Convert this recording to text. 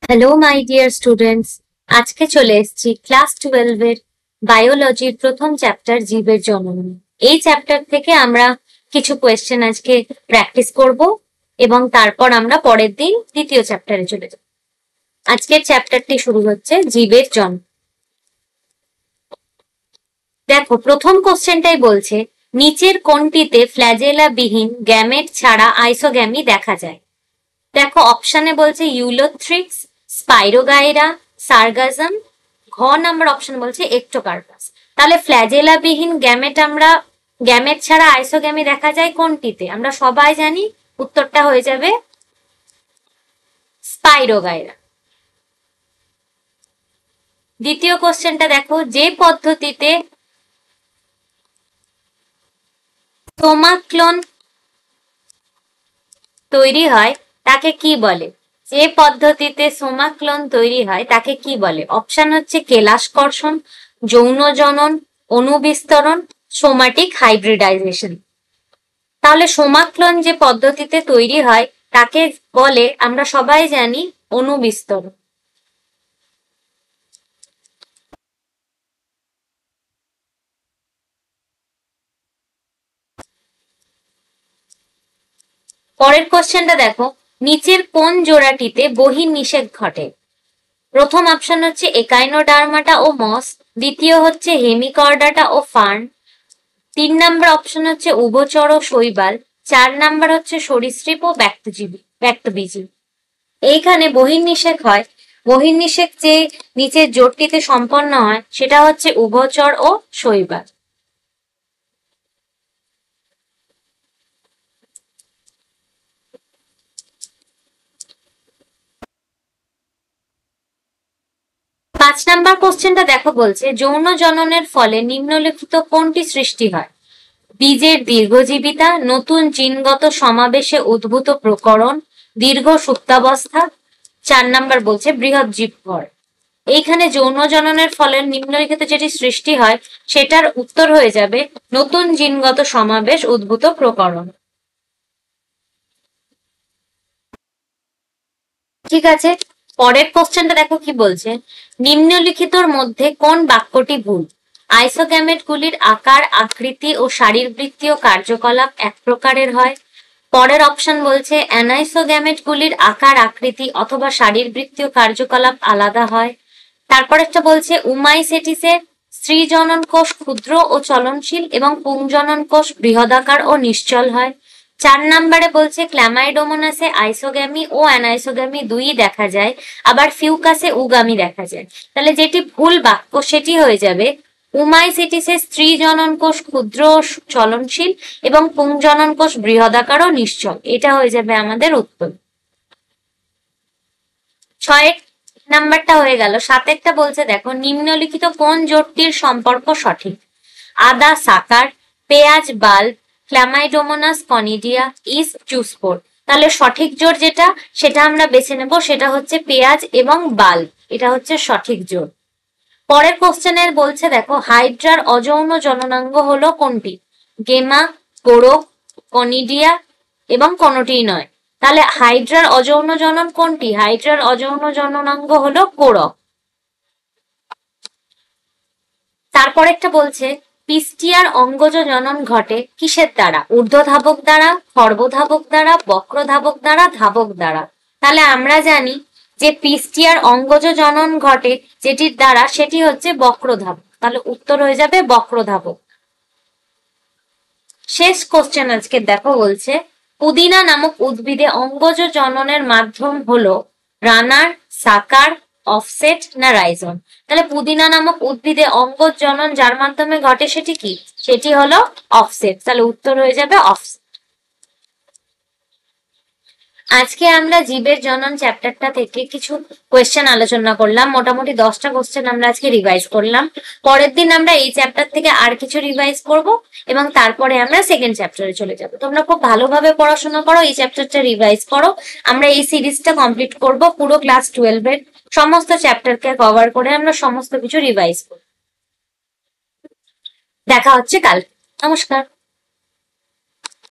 Hello my dear students, আজকে চলে এসেছি ক্লাস 12 এর বায়োলজির প্রথম চ্যাপ্টার জীবের জননী। এই চ্যাপ্টার থেকে আমরা কিছু কোয়েশ্চেন আজকে প্র্যাকটিস করব এবং তারপর আমরা পরের দিন দ্বিতীয় চ্যাপ্টারে চলে যাব। আজকের চ্যাপ্টারটি শুরু হচ্ছে জীবের জন্ম। দেখো, প্রথম কোশ্চেনটাই বলছে নিচের কোনটিতে ফ্ল্যাজেলা বিহীন গ্যামেট ছাড়া আইসোগ্যামি দেখা যায়। দেখো, অপশনে বলছে ইউলোথ্রিক্স, স্পাইরোগাইরা, সার্গাজম। ঘ নাম্বার অপশন বলছে একটোকার্পাস। তাহলে ফ্ল্যাজেলা বিহীন গ্যামেট ছাড়া আইসোগ্যামি দেখা যায় কোনটিতে? আমরা সবাই জানি উত্তরটা হয়ে যাবে স্পাইরোগাইরা। দ্বিতীয় কোশ্চেনটা দেখো, যে পদ্ধতিতে সোমাক্লোন তৈরি হয় তাকে কি বলে? যে পদ্ধতিতে সোমাক্লোন তৈরি হয় তাকে কি বলে? অপশন হচ্ছে কেলাসকর্ষণ, যৌন জনন, অনুবিস্তরণ, সোমাটিক হাইব্রিডাইজেশন। তাহলে সোমাক্লোন যে পদ্ধতিতে তৈরি হয় তাকে বলে, আমরা সবাই জানি, অনুবিস্তরণ। পরের কোশ্চেনটা দেখো, নিচের কোন জোড়াটিতে বহির্নিষেক ঘটে? প্রথম অপশন হচ্ছে একাইনোডার্মাটা ও মস, দ্বিতীয় হচ্ছে হেমিকর্ডাটা ও ফার্ন, 3 নাম্বার অপশন হচ্ছে উভচর ও শৈবাল, 4 নাম্বার হচ্ছে সরীসৃপ ও ব্যক্তবীজী। এইখানে বহির্নিষেক হয়, বহির্নিষেক যে নিচের জোটটিতে সম্পন্ন হয় সেটা হচ্ছে উভচর ও শৈবাল। পাঁচ নাম্বার কোশ্চেনটা দেখো, বলছে যৌন জননের ফলে নিম্নলিখিত কোনটি সৃষ্টি হয়? বীজের দীর্ঘজীবিতা, নতুন জিনগত সমাবেশে উদ্ভূত প্রকরণ, দীর্ঘ সুপ্তাবস্থা। 4 নাম্বার বলছে বৃহৎ জীবভর। এইখানে যৌন জননের ফলে নিম্নলিখিত যেটি সৃষ্টি হয় সেটার উত্তর হয়ে যাবে নতুন জিনগত সমাবেশ উদ্ভূত প্রকরণ। ঠিক আছে, পরের কোশ্চেনটা দেখো কি বলছে, নিম্নলিখিতর মধ্যে কোন বাক্যটি ভুল? আইসোগ্যামেট গুলির আকার, আকৃতি ও শারীরবৃত্তীয় কার্যকলাপ এক প্রকারের হয়। পরের অপশন বলছে অ্যানাইসোগ্যামেট গুলির আকার, আকৃতি অথবা শারীরবৃত্তীয় কার্যকলাপ আলাদা হয়। তারপর একটা বলছে উমাইসেটিসের স্ত্রী জনন কোষ ক্ষুদ্র ও চলনশীল এবং পুংজনন কোষ বৃহদাকার ও নিশ্চল হয়। 4 নাম্বারে বলছে ক্ল্যামাইডোমোনাসে আইসোগ্যামি ও অ্যানাইসোগ্যামি দুই দেখা যায়, আবার ফিউকাসে উগামি দেখা যায়। তাহলে যেটি ভুল বাক্য সেটি হয়ে যাবে উমাইসেটিসের স্ত্রী জনন কোষ ক্ষুদ্র ও চলনশীল এবং পুংজনন কোষ বৃহদাকার ও নিশ্চল। এটা হয়ে যাবে আমাদের উত্তর। 6 নাম্বারটা হয়ে গেল। 7 বলছে দেখো, নিম্নলিখিত কোন জোটটির সম্পর্ক সঠিক? আদা সাকার, পেঁয়াজ bulb, Chlamydomonas conidia, east zoospore. তাহলে সঠিক জোট যেটা সেটা আমরা বেছে নেব, সেটা হচ্ছে পেঁয়াজ এবং বাল্ব, এটা হচ্ছে সঠিক জোট। পরের কোশ্চেনের বলছে দেখো, হাইড্রার অযৌন জননাঙ্গ হলো কোনটি? গেমা, কোরক, কনিডিয়া এবং কোনটিই নয়। তাহলে হাইড্রার অযৌন জনন কোনটি? হাইড্রার অযৌন জননাঙ্গ হলো কোরক। তারপর একটা বলছে পিস্টিয়ার অঙ্গজ জনন ঘটে কিসের দ্বারা? ঊর্ধ্বধাবক দ্বারা, খর্বধাবক দ্বারা, বক্রধাবক দ্বারা, ধাবক দ্বারা। তাহলে আমরা জানি যে পিস্টিয়ার অঙ্গজ জনন ঘটে যেটির দ্বারা সেটি হচ্ছে বক্রধাবক। তাহলে উত্তর হয়ে যাবে বক্রধাবক। শেষ কোশ্চেন আজকে দেখো, বলছে পুদিনা নামক উদ্ভিদে অঙ্গজ জননের মাধ্যম হলো রানার, সাকার, অফসেট না রাইজোম। তাহলে পুদিনা নামক উদ্ভিদে অঙ্গজ জনন যার মাধ্যমে ঘটে সেটি কি? সেটি হলো অফসেট। তাহলে উত্তর হয়ে যাবে অফসেট। আজকে আমরা জীবের জনন চ্যাপ্টারটা থেকে কিছু কোয়েশ্চেন আলোচনা করলাম। মোটামুটি 10টা কোয়েশ্চেন আমরা আজকে রিভাইজ করলাম। পরের দিন আমরা এই চ্যাপ্টার থেকে আর কিছু রিভাইজ করব এবং তারপরে আমরা সেকেন্ড চ্যাপ্টারে চলে যাব। তোমরা খুব ভালোভাবে পড়াশোনা করো, এই চ্যাপ্টারটা রিভাইজ করো। আমরা এই সিরিজটা কমপ্লিট করব, পুরো ক্লাস 12 এর সমস্ত চ্যাপ্টারকে কভার করে আমরা সমস্ত কিছু রিভাইজ করব। দেখা হচ্ছে কাল। নমস্কার।